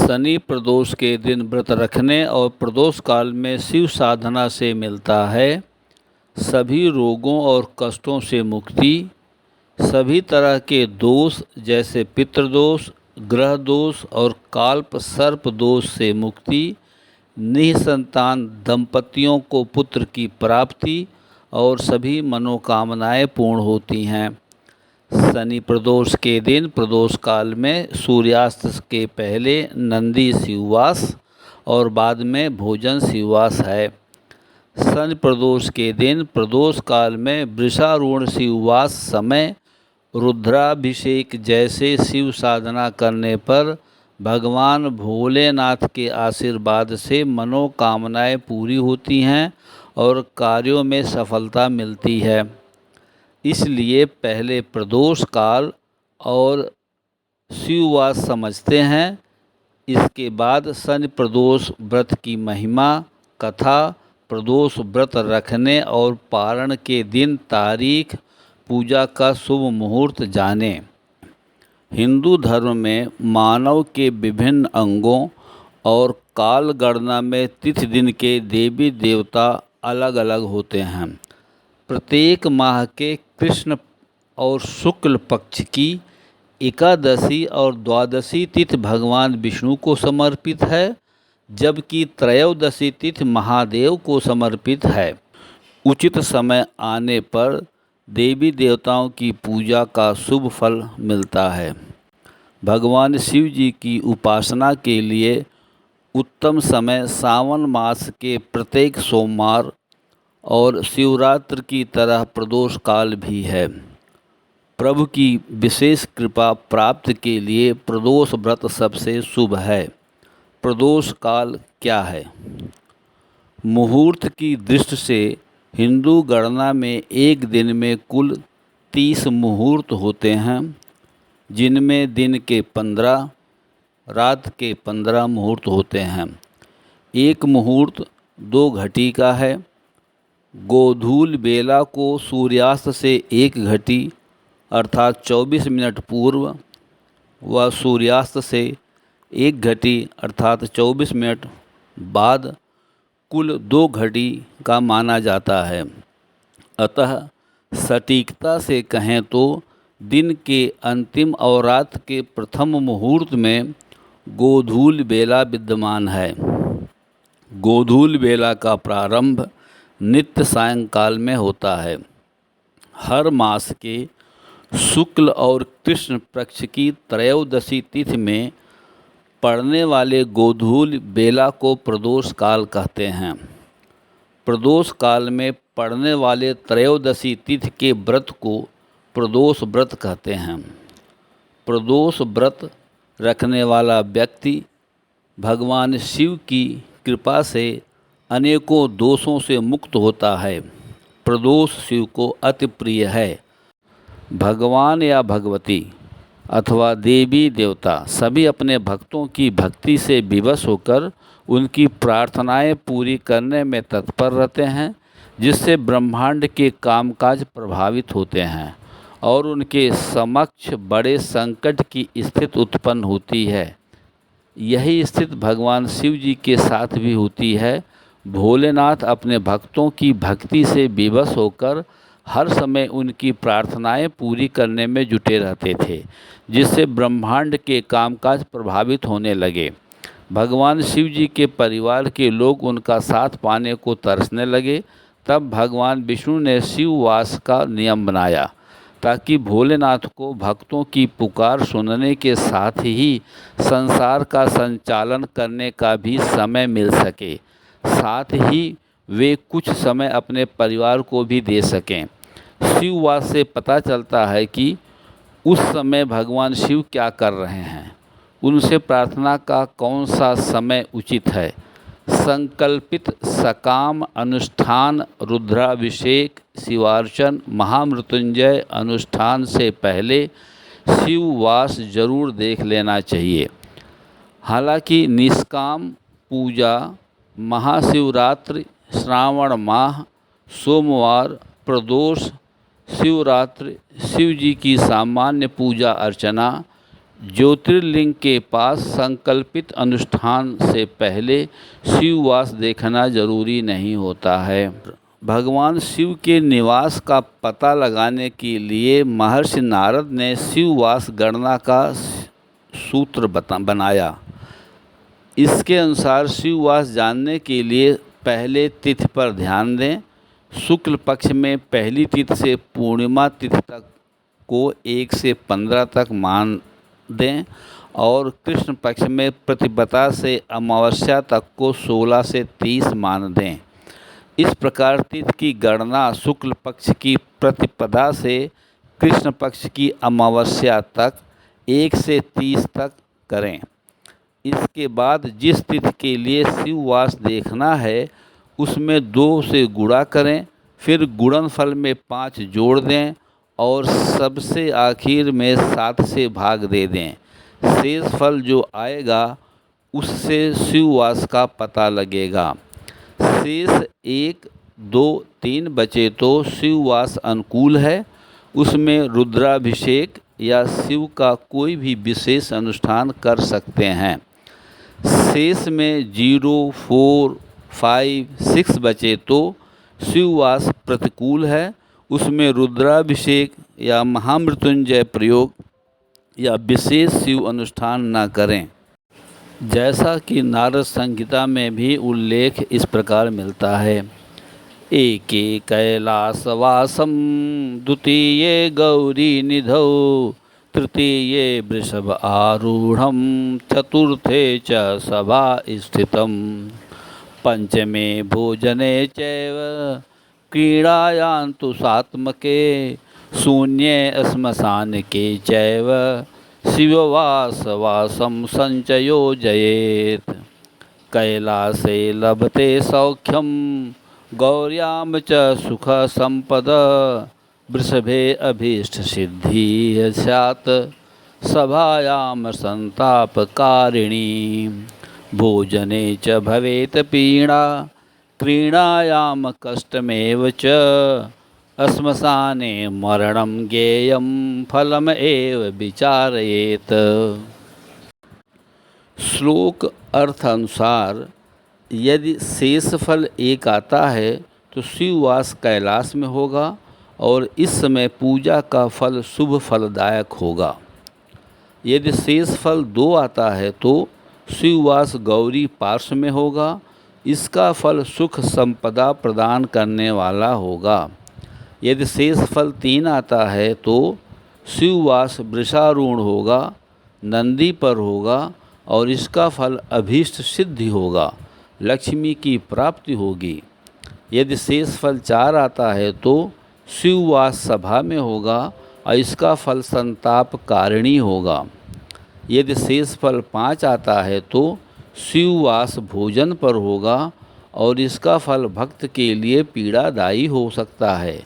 शनि प्रदोष के दिन व्रत रखने और प्रदोष काल में शिव साधना से मिलता है सभी रोगों और कष्टों से मुक्ति। सभी तरह के दोष जैसे पितृदोष, ग्रह दोष और काल्प सर्प दोष से मुक्ति। निसंतान दंपतियों को पुत्र की प्राप्ति और सभी मनोकामनाएं पूर्ण होती हैं। शनि प्रदोष के दिन प्रदोष काल में सूर्यास्त के पहले नंदी शिववास और बाद में भोजन शिववास है। शनि प्रदोष के दिन प्रदोष काल में वृषारूढ़ शिववास समय रुद्राभिषेक जैसे शिव साधना करने पर भगवान भोलेनाथ के आशीर्वाद से मनोकामनाएं पूरी होती हैं और कार्यों में सफलता मिलती है। इसलिए पहले प्रदोष काल और शिववास समझते हैं, इसके बाद शनि प्रदोष व्रत की महिमा कथा, प्रदोष व्रत रखने और पारण के दिन तारीख, पूजा का शुभ मुहूर्त जानें। हिंदू धर्म में मानव के विभिन्न अंगों और काल गणना में तिथि दिन के देवी देवता अलग अलग होते हैं। प्रत्येक माह के कृष्ण और शुक्ल पक्ष की एकादशी और द्वादशी तिथि भगवान विष्णु को समर्पित है, जबकि त्रयोदशी तिथि महादेव को समर्पित है। उचित समय आने पर देवी देवताओं की पूजा का शुभ फल मिलता है। भगवान शिव जी की उपासना के लिए उत्तम समय सावन मास के प्रत्येक सोमवार और शिवरात्रि की तरह प्रदोष काल भी है। प्रभु की विशेष कृपा प्राप्त के लिए प्रदोष व्रत सबसे शुभ है। प्रदोष काल क्या है? मुहूर्त की दृष्टि से हिंदू गणना में एक दिन में कुल 30 मुहूर्त होते हैं, जिनमें दिन के 15, रात के 15 मुहूर्त होते हैं। एक मुहूर्त 2 घटी का है। गोधूल बेला को सूर्यास्त से 1 घटी अर्थात 24 मिनट पूर्व व सूर्यास्त से 1 घटी अर्थात 24 मिनट बाद कुल 2 घटी का माना जाता है। अतः सटीकता से कहें तो दिन के अंतिम और रात के प्रथम मुहूर्त में गोधूल बेला विद्यमान है। गोधूल बेला का प्रारंभ नित्य सायंकाल में होता है। हर मास के शुक्ल और कृष्ण पक्ष की त्रयोदशी तिथि में पड़ने वाले गोधूल बेला को प्रदोष काल कहते हैं। प्रदोष काल में पड़ने वाले त्रयोदशी तिथि के व्रत को प्रदोष व्रत कहते हैं। प्रदोष व्रत रखने वाला व्यक्ति भगवान शिव की कृपा से अनेकों दोषों से मुक्त होता है। प्रदोष शिव को अति प्रिय है। भगवान या भगवती अथवा देवी देवता सभी अपने भक्तों की भक्ति से विवश होकर उनकी प्रार्थनाएं पूरी करने में तत्पर रहते हैं, जिससे ब्रह्मांड के कामकाज प्रभावित होते हैं और उनके समक्ष बड़े संकट की स्थिति उत्पन्न होती है। यही स्थिति भगवान शिव जी के साथ भी होती है। भोलेनाथ अपने भक्तों की भक्ति से विवश होकर हर समय उनकी प्रार्थनाएं पूरी करने में जुटे रहते थे, जिससे ब्रह्मांड के कामकाज प्रभावित होने लगे। भगवान शिव जी के परिवार के लोग उनका साथ पाने को तरसने लगे। तब भगवान विष्णु ने शिववास का नियम बनाया, ताकि भोलेनाथ को भक्तों की पुकार सुनने के साथ ही संसार का संचालन करने का भी समय मिल सके, साथ ही वे कुछ समय अपने परिवार को भी दे सकें। शिववास से पता चलता है कि उस समय भगवान शिव क्या कर रहे हैं, उनसे प्रार्थना का कौन सा समय उचित है। संकल्पित सकाम अनुष्ठान रुद्राभिषेक, शिवार्चन, महामृत्युंजय अनुष्ठान से पहले शिववास जरूर देख लेना चाहिए। हालांकि निष्काम पूजा महाशिवरात्रि, श्रावण माह, सोमवार, प्रदोष, शिवरात्रि, शिव जी की सामान्य पूजा अर्चना, ज्योतिर्लिंग के पास संकल्पित अनुष्ठान से पहले शिववास देखना जरूरी नहीं होता है। भगवान शिव के निवास का पता लगाने के लिए महर्षि नारद ने शिववास गणना का सूत्र बनाया। इसके अनुसार शिववास जानने के लिए पहले तिथि पर ध्यान दें। शुक्ल पक्ष में पहली तिथि से पूर्णिमा तिथि तक को 1 से 15 तक मान दें और कृष्ण पक्ष में प्रतिपदा से अमावस्या तक को 16 से 30 मान दें। इस प्रकार तिथि की गणना शुक्ल पक्ष की प्रतिपदा से कृष्ण पक्ष की अमावस्या तक 1 से 30 तक करें। इसके बाद जिस तिथि के लिए शिववास देखना है उसमें 2 से गुणा करें, फिर गुणनफल में 5 जोड़ दें और सबसे आखिर में 7 से भाग दे दें। शेष फल जो आएगा उससे शिववास का पता लगेगा। शेष 1, 2, 3 बचे तो शिववास अनुकूल है। उसमें रुद्राभिषेक या शिव का कोई भी विशेष अनुष्ठान कर सकते हैं। शेष में 0, 4, 5, 6 बचे तो शिववास प्रतिकूल है। उसमें रुद्राभिषेक या महामृत्युंजय प्रयोग या विशेष शिव अनुष्ठान न करें। जैसा कि नारद संहिता में भी उल्लेख इस प्रकार मिलता है। एके कैलासवासम द्वितीये गौरी निधौ तृतीये वृषभ आरूढ़म चतुर्थे च सभा स्थितम पंचमे भोजने चैव क्रीडायान्तु सात्मके शून्ये श्मशानके चैव शिववासवासं संचयोजयेत् कैलासे लभते सौख्यं गौर्यां च सुख संपद वृषभे अभीष्ट सिद्धि स्यात् सभायां संतापकारिणी भोजने च भवेत् पीडा क्रीडायां कष्टमेव च श्मशाने मरणं ज्ञेयं फलम एव विचारयेत। श्लोक अर्थानुसार यदि शेष फल 1 आता है तो शिववास कैलाश में होगा और इस समय पूजा का फल शुभ फलदायक होगा। यदि शेष फल 2 आता है तो शिववास गौरी पार्श्व में होगा। इसका फल सुख संपदा प्रदान करने वाला होगा। यदि शेष फल 3 आता है तो शिववास वृषारूढ़ होगा, नंदी पर होगा और इसका फल अभीष्ट सिद्धि होगा, लक्ष्मी की प्राप्ति होगी। यदि शेष फल 4 आता है तो शिववास सभा में होगा और इसका फल संताप कारिणी होगा। यदि शेष फल 5 आता है तो शिववास भोजन पर होगा और इसका फल भक्त के लिए पीड़ादायी हो सकता है।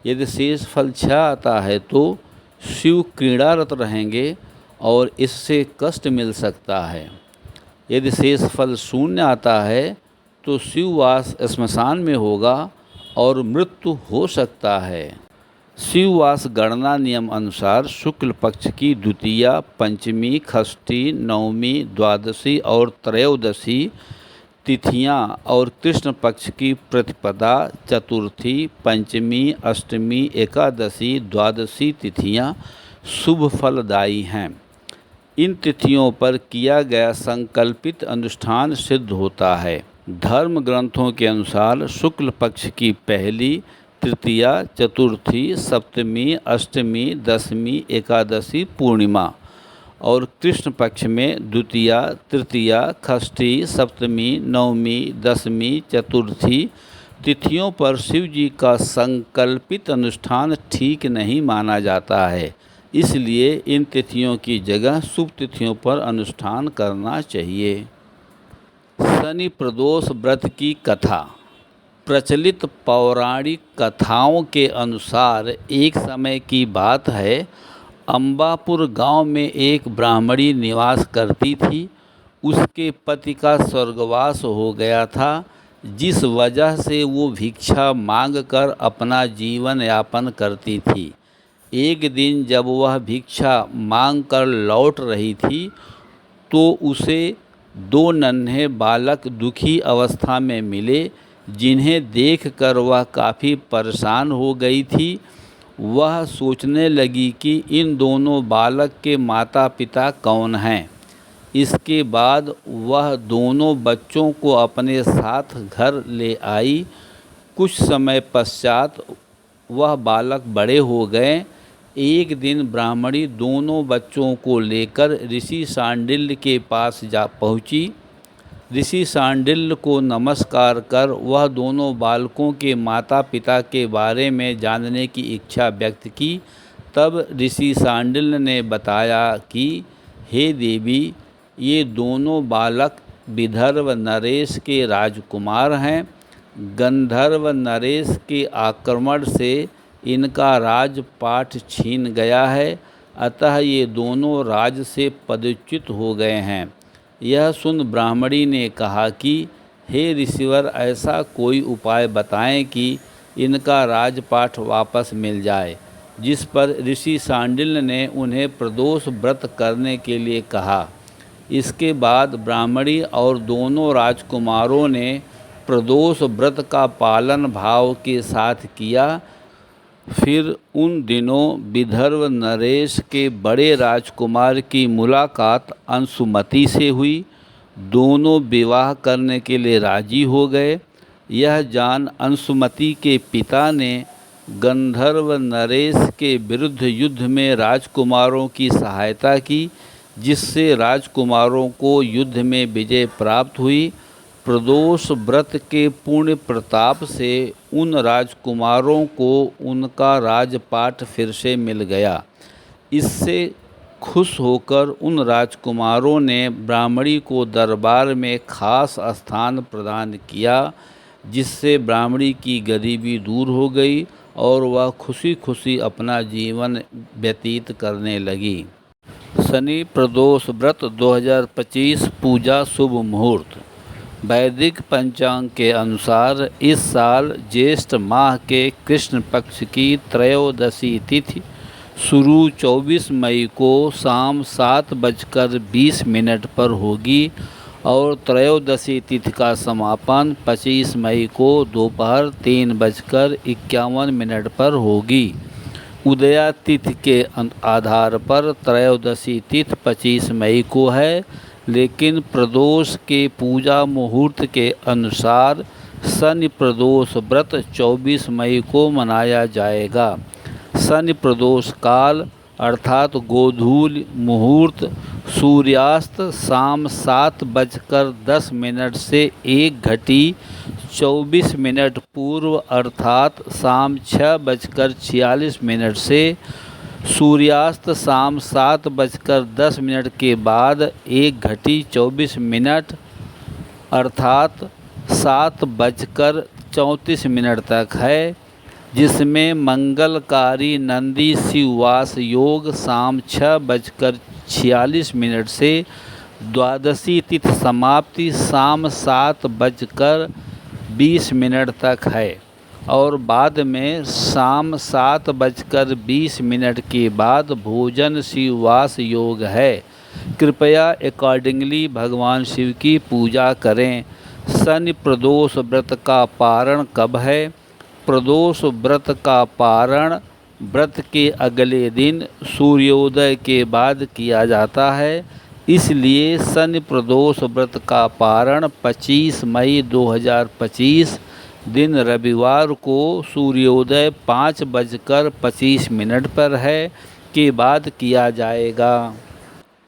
यदि शेष फल 6 आता है तो शिव क्रीड़ारत रहेंगे और इससे कष्ट मिल सकता है। यदि शेष फल 0 आता है तो शिववास श्मशान में होगा और मृत्यु हो सकता है। शिववास गणना नियम अनुसार शुक्ल पक्ष की द्वितीया, पंचमी, षष्ठी, नवमी, द्वादशी और त्रयोदशी तिथियां और कृष्ण पक्ष की प्रतिपदा, चतुर्थी, पंचमी, अष्टमी, एकादशी, द्वादशी तिथियां शुभ फलदायी हैं। इन तिथियों पर किया गया संकल्पित अनुष्ठान सिद्ध होता है। धर्म ग्रंथों के अनुसार शुक्ल पक्ष की पहली, तृतीया, चतुर्थी, सप्तमी, अष्टमी, दशमी, एकादशी, पूर्णिमा और कृष्ण पक्ष में द्वितीया, तृतीया, षष्ठी, सप्तमी, नवमी, दशमी, चतुर्थी तिथियों पर शिव जी का संकल्पित अनुष्ठान ठीक नहीं माना जाता है। इसलिए इन तिथियों की जगह शुभ तिथियों पर अनुष्ठान करना चाहिए। शनि प्रदोष व्रत की कथा। प्रचलित पौराणिक कथाओं के अनुसार एक समय की बात है, अम्बापुर गांव में एक ब्राह्मणी निवास करती थी। उसके पति का स्वर्गवास हो गया था, जिस वजह से वो भिक्षा मांगकर अपना जीवन यापन करती थी। एक दिन जब वह भिक्षा मांगकर लौट रही थी तो उसे दो नन्हे बालक दुखी अवस्था में मिले, जिन्हें देखकर वह काफ़ी परेशान हो गई थी। वह सोचने लगी कि इन दोनों बालक के माता पिता कौन हैं। इसके बाद वह दोनों बच्चों को अपने साथ घर ले आई। कुछ समय पश्चात वह बालक बड़े हो गए। एक दिन ब्राह्मणी दोनों बच्चों को लेकर ऋषि शांडिल्य के पास जा पहुँची। ऋषि शांडिल्य को नमस्कार कर वह दोनों बालकों के माता पिता के बारे में जानने की इच्छा व्यक्त की। तब ऋषि शांडिल्य ने बताया कि हे देवी, ये दोनों बालक विदर्भ नरेश के राजकुमार हैं। गंधर्व नरेश के आक्रमण से इनका राजपाट छीन गया है, अतः ये दोनों राज से पदच्युत हो गए हैं। यह सुन ब्राह्मणी ने कहा कि हे ऋषिवर, ऐसा कोई उपाय बताएं कि इनका राजपाट वापस मिल जाए। जिस पर ऋषि शांडिल्य ने उन्हें प्रदोष व्रत करने के लिए कहा। इसके बाद ब्राह्मणी और दोनों राजकुमारों ने प्रदोष व्रत का पालन भाव के साथ किया। फिर उन दिनों विदर्भ नरेश के बड़े राजकुमार की मुलाकात अंशुमति से हुई। दोनों विवाह करने के लिए राजी हो गए। यह जान अंशुमति के पिता ने गंधर्व नरेश के विरुद्ध युद्ध में राजकुमारों की सहायता की, जिससे राजकुमारों को युद्ध में विजय प्राप्त हुई। प्रदोष व्रत के पुण्य प्रताप से उन राजकुमारों को उनका राजपाट फिर से मिल गया। इससे खुश होकर उन राजकुमारों ने ब्राह्मणी को दरबार में खास स्थान प्रदान किया, जिससे ब्राह्मणी की गरीबी दूर हो गई और वह खुशी खुशी अपना जीवन व्यतीत करने लगी। शनि प्रदोष व्रत 2025 पूजा शुभ मुहूर्त। वैदिक पंचांग के अनुसार इस साल ज्येष्ठ माह के कृष्ण पक्ष की त्रयोदशी तिथि शुरू 24 मई को शाम 7:20 पर होगी और त्रयोदशी तिथि का समापन 25 मई को दोपहर 3:51 पर होगी। उदया तिथि के आधार पर त्रयोदशी तिथि 25 मई को है, लेकिन प्रदोष के पूजा मुहूर्त के अनुसार शनि प्रदोष व्रत 24 मई को मनाया जाएगा। शनि प्रदोष काल अर्थात गोधूल मुहूर्त सूर्यास्त शाम 7:10 से 1:24 पूर्व अर्थात शाम 6:46 से सूर्यास्त शाम 7:10 के बाद 1:24 अर्थात 7:34 तक है, जिसमें मंगलकारी नंदी शिववास योग शाम 6:46 से द्वादशी तिथि समाप्ति शाम 7:20 तक है और बाद में शाम 7:20 के बाद भोजन शिववास योग है। कृपया अकॉर्डिंगली भगवान शिव की पूजा करें। शनि प्रदोष व्रत का पारण कब है? प्रदोष व्रत का पारण व्रत के अगले दिन सूर्योदय के बाद किया जाता है, इसलिए शनि प्रदोष व्रत का पारण 25 मई 2025 दिन रविवार को सूर्योदय 5:25 पर है के बाद किया जाएगा।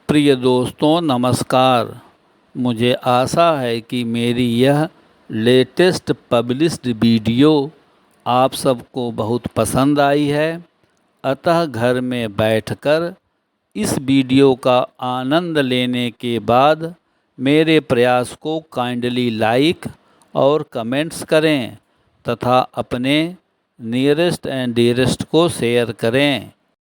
प्रिय दोस्तों नमस्कार। मुझे आशा है कि मेरी यह लेटेस्ट पब्लिश्ड वीडियो आप सबको बहुत पसंद आई है, अतः घर में बैठकर इस वीडियो का आनंद लेने के बाद मेरे प्रयास को काइंडली लाइक और कमेंट्स करें तथा अपने नियरेस्ट एंड डियरेस्ट को शेयर करें।